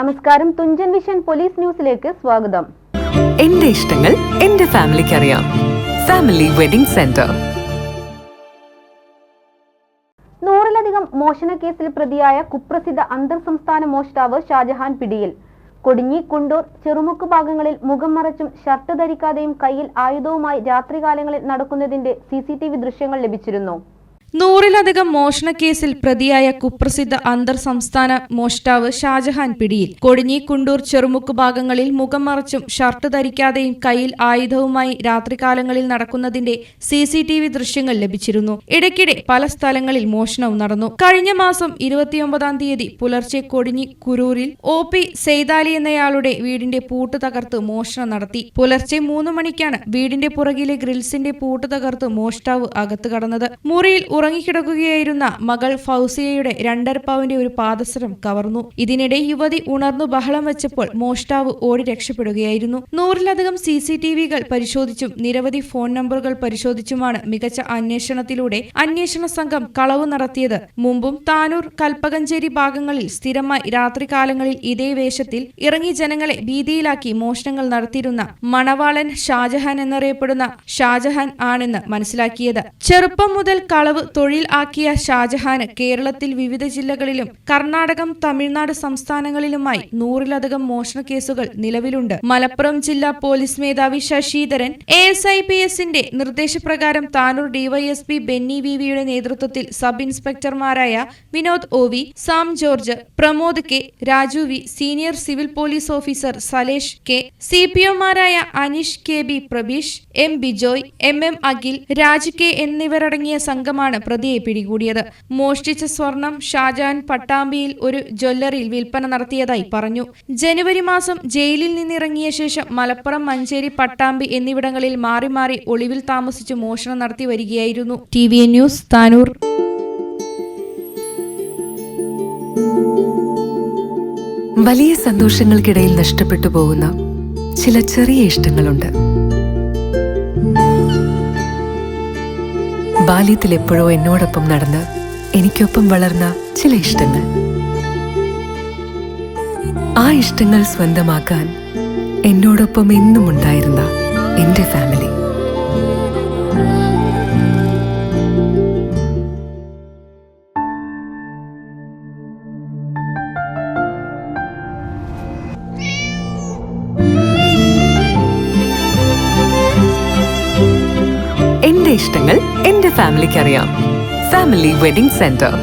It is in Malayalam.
നമസ്കാരം, തുഞ്ചൻ വിഷൻ പോലീസ് ന്യൂസിലേക്ക് സ്വാഗതം. എന്റെ ഇഷ്ടങ്ങൾ എന്റെ ഫാമിലിക്ക് അറിയാം. Family wedding centre. 100-ലധികം മോഷണക്കേസിൽ പ്രതിയായ കുപ്രസിദ്ധ അന്തർ സംസ്ഥാന മോഷ്ടാവ് ഷാജഹാൻ പിടിയിൽ. കൊടിഞ്ഞി, കുണ്ടൂർ, ചെറുമുക്ക് ഭാഗങ്ങളിൽ മുഖം മറച്ചും ഷർട്ട് ധരിക്കാതെയും കയ്യിൽ ആയുധവുമായി രാത്രികാലങ്ങളിൽ നടക്കുന്നതിന്റെ CCTV ദൃശ്യങ്ങൾ ലഭിച്ചിരുന്നു. 100-ലധികം മോഷണക്കേസിൽ പ്രതിയായ കുപ്രസിദ്ധ അന്തർ സംസ്ഥാന മോഷ്ടാവ് ഷാജഹാൻ പിടിയിൽ. കൊടിഞ്ഞി, കുണ്ടൂർ, ചെറുമുക്ക് ഭാഗങ്ങളിൽ മുഖം മറച്ചും ഷർട്ട് ധരിക്കാതെയും കയ്യിൽ ആയുധവുമായി രാത്രികാലങ്ങളിൽ നടക്കുന്നതിന്റെ CCTV ദൃശ്യങ്ങൾ ലഭിച്ചിരുന്നു. ഇടയ്ക്കിടെ പല സ്ഥലങ്ങളിൽ മോഷണവും നടന്നു. കഴിഞ്ഞ മാസം 29-ാം തീയതി പുലർച്ചെ കൊടിഞ്ഞി കുരൂരിൽ OP സെയ്താലി എന്നയാളുടെ വീടിന്റെ പൂട്ട് തകർത്ത് മോഷണം നടത്തി. പുലർച്ചെ 3 മണിക്കാണ് വീടിന്റെ പുറകിലെ ഗ്രിൽസിന്റെ പൂട്ട് തകർത്ത് മോഷ്ടാവ് അകത്ത് കടന്നത്. മുറിയിൽ ഉറങ്ങിക്കിടക്കുകയായിരുന്ന മകൾ ഫൗസിയയുടെ 2.5 പവന്റെ ഒരു പാദസരം കവർന്നു. ഇതിനിടെ യുവതി ഉണർന്നു ബഹളം വെച്ചപ്പോൾ മോഷ്ടാവ് ഓടി രക്ഷപ്പെടുകയായിരുന്നു. 100-ലധികം CCTVകൾ പരിശോധിച്ചും നിരവധി ഫോൺ നമ്പറുകൾ പരിശോധിച്ചുമാണ് മികച്ച അന്വേഷണത്തിലൂടെ അന്വേഷണ സംഘം കളവ് നടത്തിയത്. മുമ്പും താനൂർ, കൽപ്പകഞ്ചേരി ഭാഗങ്ങളിൽ സ്ഥിരമായി രാത്രികാലങ്ങളിൽ ഇതേ വേഷത്തിൽ ഇറങ്ങി ജനങ്ങളെ ഭീതിയിലാക്കി മോഷണങ്ങൾ നടത്തിയിരുന്ന മണവാളൻ ഷാജഹാൻ എന്നറിയപ്പെടുന്ന ഷാജഹാൻ ആണെന്ന് മനസ്സിലാക്കിയത്. ചെറുപ്പം മുതൽ കളവ് തൊഴിൽ ആക്കിയ ഷാജഹാന് കേരളത്തിൽ വിവിധ ജില്ലകളിലും കർണാടകം, തമിഴ്നാട് സംസ്ഥാനങ്ങളിലുമായി 100-ലധികം മോഷണ കേസുകൾ നിലവിലുണ്ട്. മലപ്പുറം ജില്ലാ പോലീസ് മേധാവി ശശിധരൻ ASIPSന്റെ നിർദ്ദേശപ്രകാരം താനൂർ DYSP ബെന്നി വിവിയുടെ നേതൃത്വത്തിൽ സബ് ഇൻസ്പെക്ടർമാരായ Vinod OV, Sam George, Pramod K, Raju V, senior civil police officer Salesh K, CPOമാരായ Aneesh KB, Prabeesh M, Bijoy MM, Akhil, Raj K എന്നിവരടങ്ങിയ സംഘമാണ് പ്രതിയെ പിടികൂടിയത്. മോഷ്ടിച്ച സ്വർണം ഷാജഹാൻ പട്ടാമ്പിയിൽ ഒരു ജ്വല്ലറിയിൽ വിൽപ്പന നടത്തിയതായി പറഞ്ഞു. ജനുവരി മാസം ജയിലിൽ നിന്നിറങ്ങിയ ശേഷം മലപ്പുറം, മഞ്ചേരി, പട്ടാമ്പി എന്നിവിടങ്ങളിൽ മാറി മാറി ഒളിവിൽ താമസിച്ച് മോഷണം നടത്തി വരികയായിരുന്നു. TVN news, Tanur. വലിയ സന്തോഷങ്ങൾക്കിടയിൽ നഷ്ടപ്പെട്ടു പോകുന്ന ചില ചെറിയ ഇഷ്ടങ്ങളുണ്ട്. ബാല്യത്തിൽ എപ്പോഴോ എന്നോടൊപ്പം നടന്ന് എനിക്കൊപ്പം വളർന്ന ചില ഇഷ്ടങ്ങൾ. ആ ഇഷ്ടങ്ങൾ സ്വന്തമാക്കാൻ എന്നോടൊപ്പം എന്നും ഉണ്ടായിരുന്ന എന്റെ ഫാമിലി. എന്റെ ഇഷ്ടങ്ങൾ എന്റെ ഫാമിലിക്ക് അറിയാം. Family wedding centre.